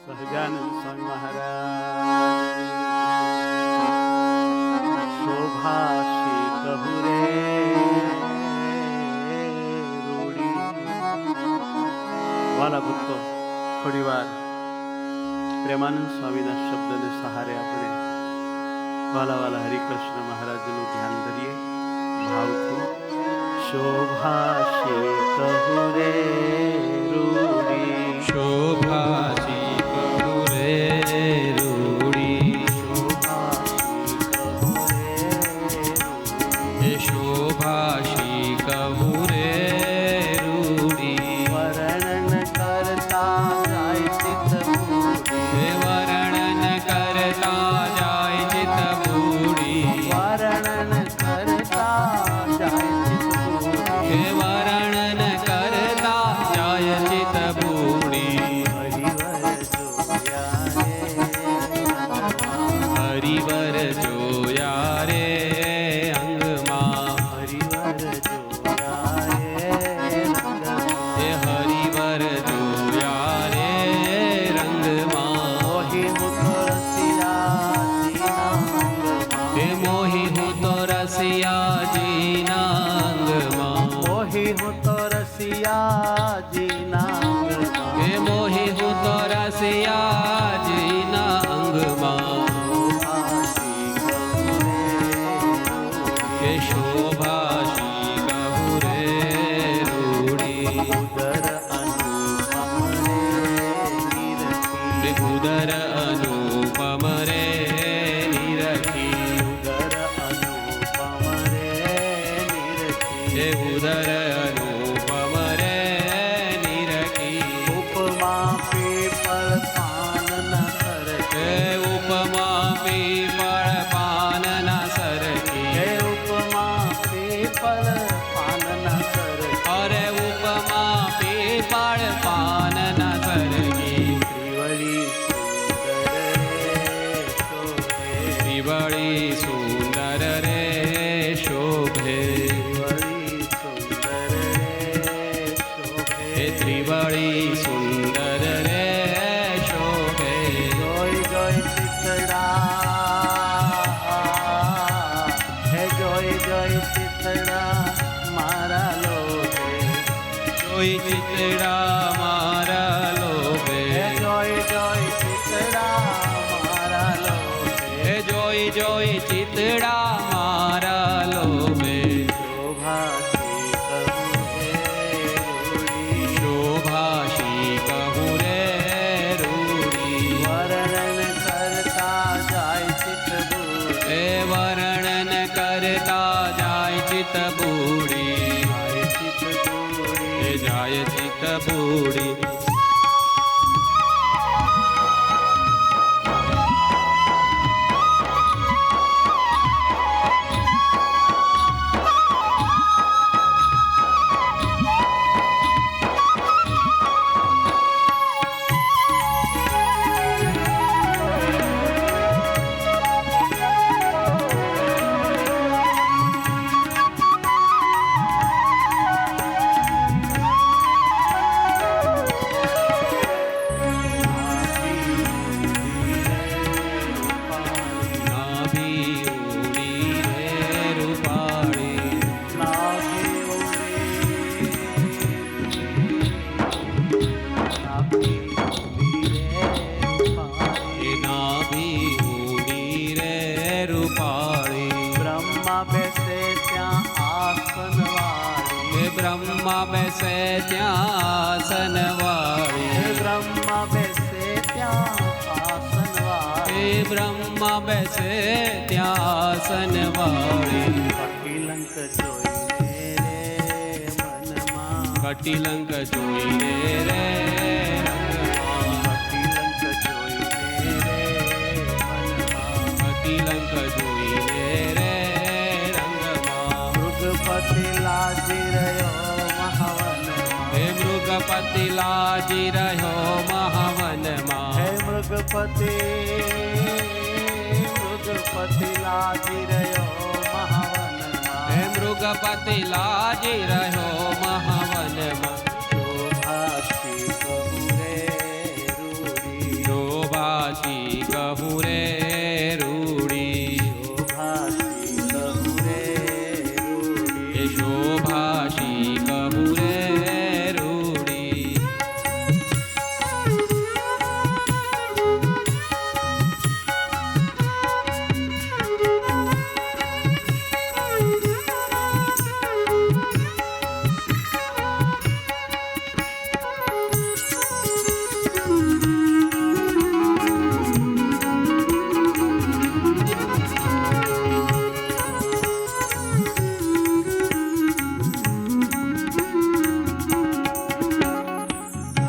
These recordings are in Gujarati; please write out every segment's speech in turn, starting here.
સહજાનંદ સ્વામી મહારાજ શોભાશી કહું રે રૂડી. વાલા ભક્તો, થોડી વાર પ્રેમાનંદ સ્વામીના શબ્દને સહારે આપણે વાલા વાલા હરિકૃષ્ણ મહારાજનું ધ્યાન કરીએ ભાવથી. શોભાશી કહું રે રૂડી, શોભાશી કહું રે રૂડી, શોભાશી કહું રે રૂડી. વર્ણન કરતા જાય ચિત્ત બુડી, વર્ણન કરતા જાય ચિત્ત બુડી, વર્ણન કરતા જાય ચિત્ત બુડી, વર્ણન કરતા જાય ચિત્ત બુડી. હરિવર જોયા રે હરિવર જોયા રે અંગમાં. મોહી હું તો રસિયાજીના મોહી હું તો રસિયાજીના અંગમાં. મોહી હું તો રસિયાજીના મોહી હું તો રસિયાજીના અંગમાં. કે શોભાશી કહું રે રૂડી. ઉદર અનુપમ રે નિરખી, ઉદર અનુપમ રે નિરખી. ઉદર અનુપમ રે નિરખી, ઉદર અનુપમ રે નિરખી. ઉપમા પીપળ પાન ન સરખે, ઉપમા પીપળ પાન ના સરખી. હે ઉપમા પીપળ પાન ન સરખે, અરે ઉપમા પીપળ પાન ના સરખી. ત્રિવળી સુંદર રે શોભે, ત્રિવળી સુંદર રે શોભે. ત્રિવળી સુંદર રે શોભે. જોઈ જોઈ ચિતડા, હે જોઈ જોઈ ચિતડા મારા લોભે, જોઈ ચિતડા મારા લોભે. હે જોઈ જોઈ ચિતડા મારા લોભે, હે જોઈ જોઈ ચિતડા મારા લોભે. શોભાશી કહું રે રૂડી, શોભાશી કહું રે રૂડી. વર્ણન કરતા જાય ચિત્ત બુડી, વર્ણન કરતા જાય ચિત્ત બુડી. જાય ચિત્ત બુડી. જાય ચિત્ત બુડી. નાભી ઉડી રે રૂપાળી. નાભી ઉડી, નાભી ઉડી રે રૂપાળી. એ નાભી ઉડી રે રૂપાળી. બ્રહ્મા બેસે ત્યાં આસન વાળી, એ બ્રહ્મા બેસે ત્યાં આસન વાળી. હે બ્રહ્મા બેસે ત્યાં આસન વાળી. એ બ્રહ્મા બેસે ત્યાં આસન વાળી. કટિલંક જોઈને રે મનમાં, કટિલંક જોઈને રે રંગમાં. કટિલંક જોઈને રે મનમાં, કટિલંક જોઈને રે રંગમાં. મૃગપતિ લાજી રહ્યો મહાવનમાં, હે મૃગપતિ લાજી રહ્યો મહાવનમાં. હે મૃગપતિ, મૃગપતિ લાજી રહ્યો મહાવનમાં. હે મૃગપતિ લાજી રહ્યો મહાવનમાં. શોભાશી કહું રે રૂડી, કહું રે રૂડી શોભાશી કહું રે રૂડી એ શોભાશી કહું રે રૂડી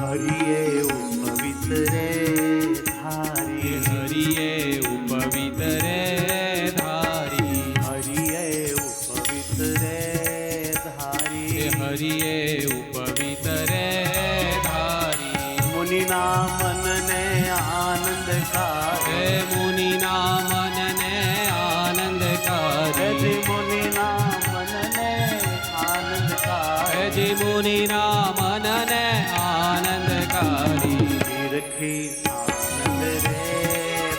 હરિએ ઉપવિત રે ધારી હરિએ ઉપવિત રે ધારી હરિએ ઉપવિત રે ધારી એ હરિએ ઉપવિત રે ધારી મુનિના મનને આનંદ હે કારે મુનિના મનને આનંદ કરે જી મુનિના મનને આનંદ કારે જી મુનિના મનને આનંદ કરી નિરખી આનંદ રે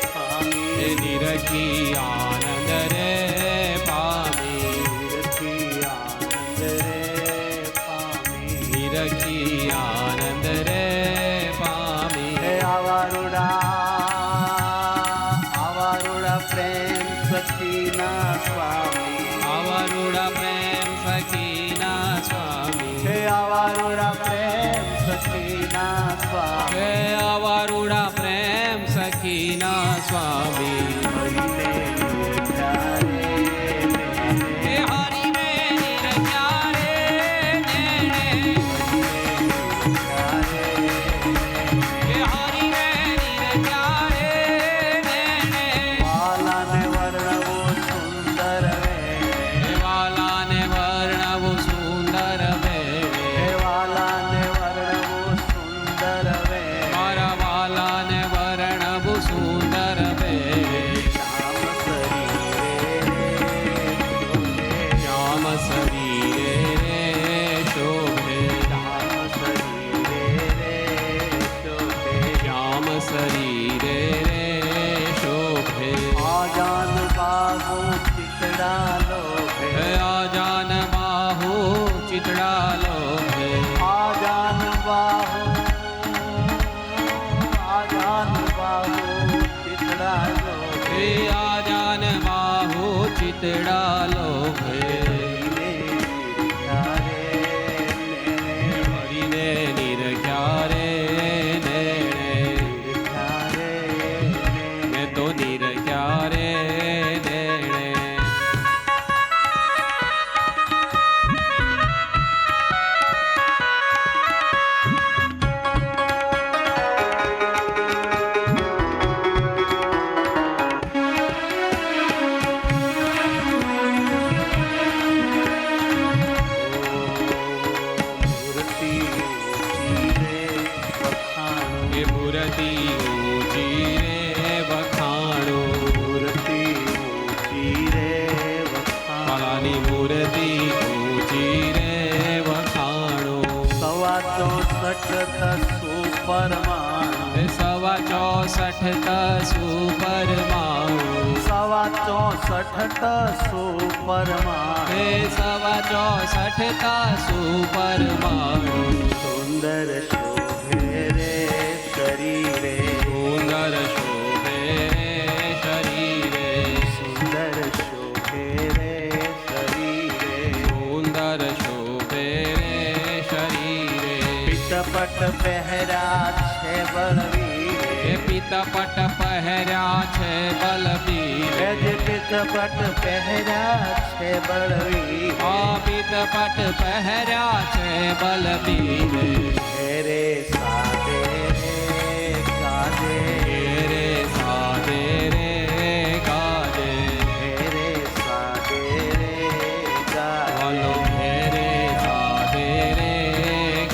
પામી નિરખી આનંદ રે પામી નિરખી આનંદ રે પામી નિરખી આનંદ રે પામી હે આવારુડા પ્રેમ સખીના સ્વામી આવરુડા પ્રેમ સખીના સ્વામી હે આવારુડા પ્રેમ સખીના સ્વામી હે આવરુડા પ્રેમ સખીના સ્વામી હરિને નિરખ્યારે હે હરિને નિરખ્યા રે નેણે હે હરિને નિરખ્યા રે નેણે વાલાને વર્ણવો સુંદર વે હે વાલાને વર્ણવું સુંદર વે હે વાલાને વર્ણવો સુંદર વે મારા વાલાને વર્ણવું સુંદર વે શ્યામ શરીરે રે શોભે શ્યામ શરીરે રે શોભે આજાન બાહુ ચિતડા લોભે હે આજાન બાહુ ચિતડા લોભે આજાન બાહુ ચિતડા લોભે હે આજાન બાહુ ચિતડા લોભે હરિને નિરખ્યા રે નેણે મેં તો નિરખ્યા રે નેણે એ મૂર્તિ ઊંચી રે વખાણો પાલાની મૂર્તિ ઊંચી રે વખાણો સવા 64 સુપરમાણુ એ 64 સુપરમાણુ સવા 64 સુપરમાણુ એ 64 સુપરમાણુ સુંદર શોભે રે શરીરે સુંદર શોભે રે શરીરે સુંદર શોભે રે શરીરે સુંદર શોભે રે શરીરે પિતપટ પહેર્યા છે બળવીરે એ પિતપટ પહેર્યા છે બલબીરે જે પિતપટ પહેર્યા છે બળવીરે આ પિતપટ પહેર્યા છે બલબીરે રે સાદે રે કાદે રે સાદે રે ગાજે રે સાદે રે વાલો ગાદે રે સાદે રે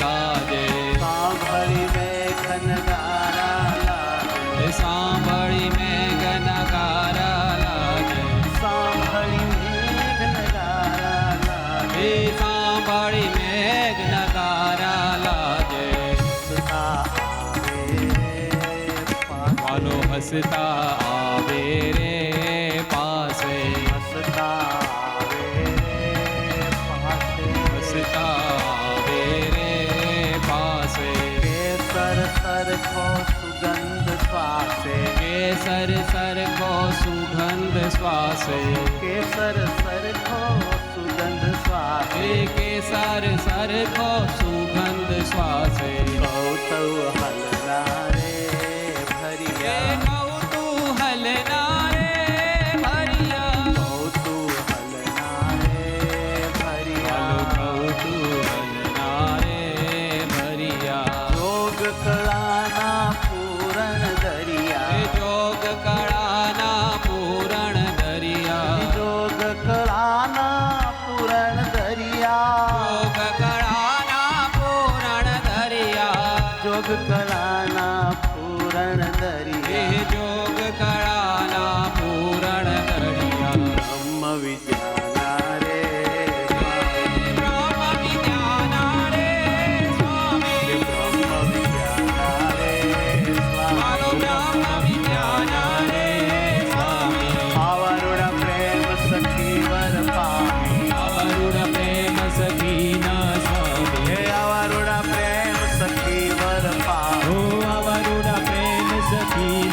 ગાજે સાંભળી મેઘનગારા લાગે સાંભળી મેઘનગારા લાગે સાંભળી મેઘનગારા લાગે એ સાંભળી મેઘનગારા લાગે સદા આવે વાલો હસતા આવે રે પાસે હસતા આવે રે પાસે હસતા આવે રે પાસે કેસર સરખો સુગંધ શ્વાસે કેસર સરખો સુગંધ શ્વાસે કેસર સરખો સુગંધ શ્વાસે કેસર સરખો સુગંધ શ્વાસે કૌતવ હલના રે ભરિયા કૌતૂહલ નારે ભરિયા કૌતૂહલ નારે ભરિયા કૌતૂહલ નારે ભરિયા યોગ કળાના પૂરણ દરિયા જોગ કળાના પૂરણ દરિયા યોગ કળાના પૂરણ દરિયા જોગ કળાના પૂરણ દરિયા જોગ કળાના પૂરણ દરિયા જોગ કળાના પૂરણ દરિયા બ્રહ્મ વિદ્યાના રે બ્રહ્મ વિદ્યાના રે સ્વામી બ્રહ્મ વિદ્યાના રે મારો બ્રહ્મ વિદ્યાના રે સ્વામી આવરુણ પ્રેમ સખી વર પામી અવરુણ પ્રેમ સખીના સ્વામી હે આવરુણ પ્રેમ સખી વર પામી ઓ અવરુણ પ્રેમ સખી